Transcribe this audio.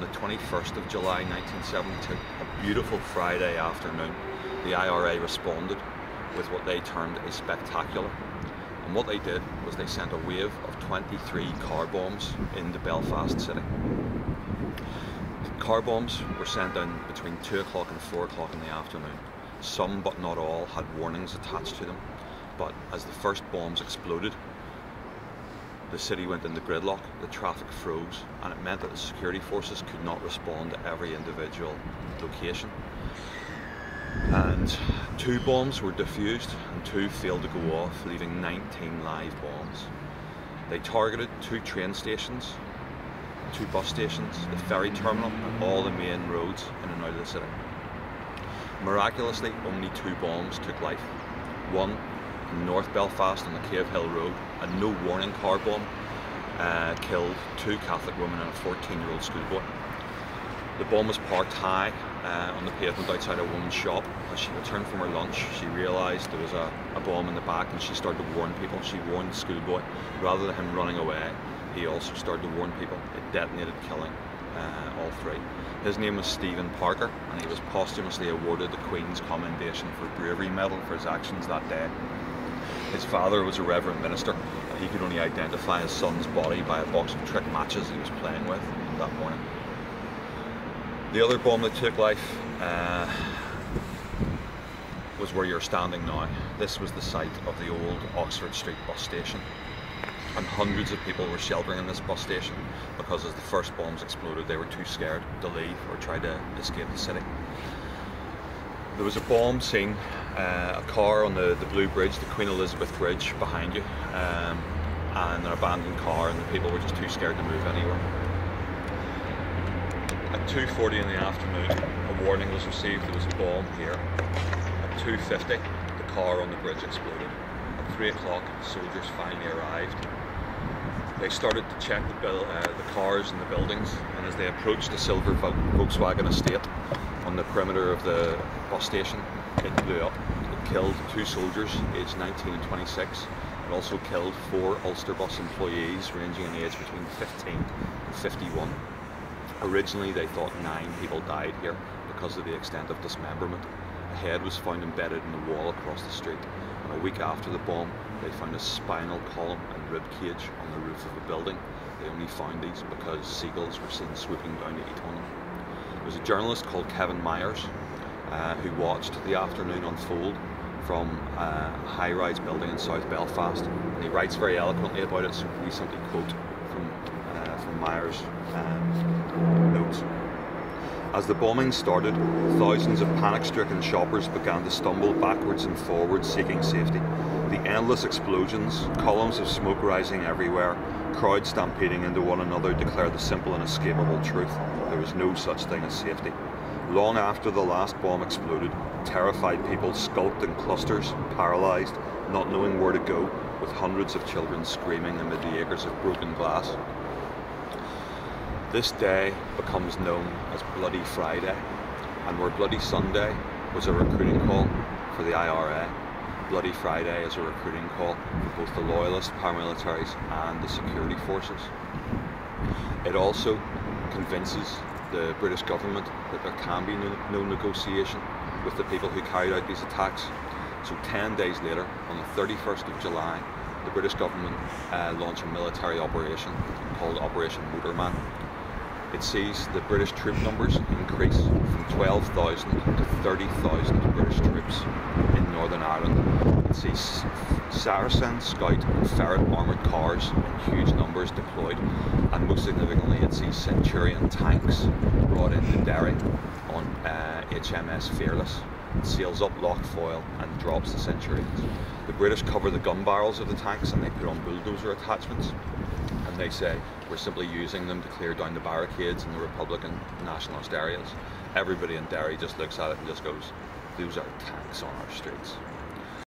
the 21st of July 1972, a beautiful Friday afternoon, the IRA responded with what they termed a spectacular. And what they did was they sent a wave of 23 car bombs into Belfast City. Car bombs were sent in between 2 o'clock and 4 o'clock in the afternoon. Some, but not all, had warnings attached to them. But as the first bombs exploded, the city went into gridlock, the traffic froze, and it meant that the security forces could not respond to every individual location. And 2 bombs were defused and 2 failed to go off, leaving 19 live bombs. They targeted 2 train stations, 2 bus stations, the ferry terminal, and all the main roads in and out of the city. Miraculously, only 2 bombs took life. One in North Belfast on the Cave Hill Road, a no warning car bomb killed 2 Catholic women and a 14-year-old schoolboy. The bomb was parked high on the pavement outside a woman's shop. As she returned from her lunch, she realised there was a bomb in the back, and she started to warn people. She warned the schoolboy. Rather than him running away, he also started to warn people. It detonated, killing all 3. His name was Stephen Parker, and he was posthumously awarded the Queen's Commendation for Bravery Medal for his actions that day. His father was a reverend minister, and he could only identify his son's body by a box of trick matches he was playing with that morning. The other bomb that took life was where you're standing now. This was the site of the old Oxford Street bus station, and hundreds of people were sheltering in this bus station because as the first bombs exploded, they were too scared to leave or try to escape the city. There was a bomb seen, a car on the Blue Bridge, the Queen Elizabeth Bridge behind you, and an abandoned car, and the people were just too scared to move anywhere. At 2:40 in the afternoon, a warning was received there was a bomb here. At 2:50, the car on the bridge exploded. At 3 o'clock, soldiers finally arrived. They started to check the cars and the buildings, and as they approached the silver Volkswagen estate on the perimeter of the bus station, it blew up. It killed 2 soldiers, aged 19 and 26. It also killed 4 Ulster bus employees, ranging in age between 15 and 51. Originally, they thought 9 people died here because of the extent of dismemberment. A head was found embedded in the wall across the street, and a week after the bomb, they found a spinal column and rib cage on the roof of a building. They only found these because seagulls were seen swooping down to eat on them. There was a journalist called Kevin Myers who watched the afternoon unfold from a high-rise building in South Belfast, and he writes very eloquently about it, so we simply quote from Myers' notes. As the bombing started, thousands of panic-stricken shoppers began to stumble backwards and forwards seeking safety. The endless explosions, columns of smoke rising everywhere, crowds stampeding into one another declared the simple and inescapable truth: there was no such thing as safety. Long after the last bomb exploded, terrified people skulked in clusters, paralysed, not knowing where to go, with hundreds of children screaming amid the acres of broken glass. This day becomes known as Bloody Friday, and where Bloody Sunday was a recruiting call for the IRA, Bloody Friday is a recruiting call for both the loyalist paramilitaries and the security forces. It also convinces the British government that there can be no negotiation with the people who carried out these attacks. So 10 days later, on the 31st of July, the British government launched a military operation called Operation Motorman. It sees the British troop numbers increase from 12,000 to 30,000 British troops in Northern Ireland. It sees Saracen, Scout and Ferret armoured cars in huge numbers deployed, and most significantly it sees Centurion tanks brought into Derry on HMS Fearless. It sails up Lough Foyle and drops the Centurions. The British cover the gun barrels of the tanks and they put on bulldozer attachments, and they say, we're simply using them to clear down the barricades in the Republican nationalist areas. Everybody in Derry just looks at it and just goes, those are tanks on our streets.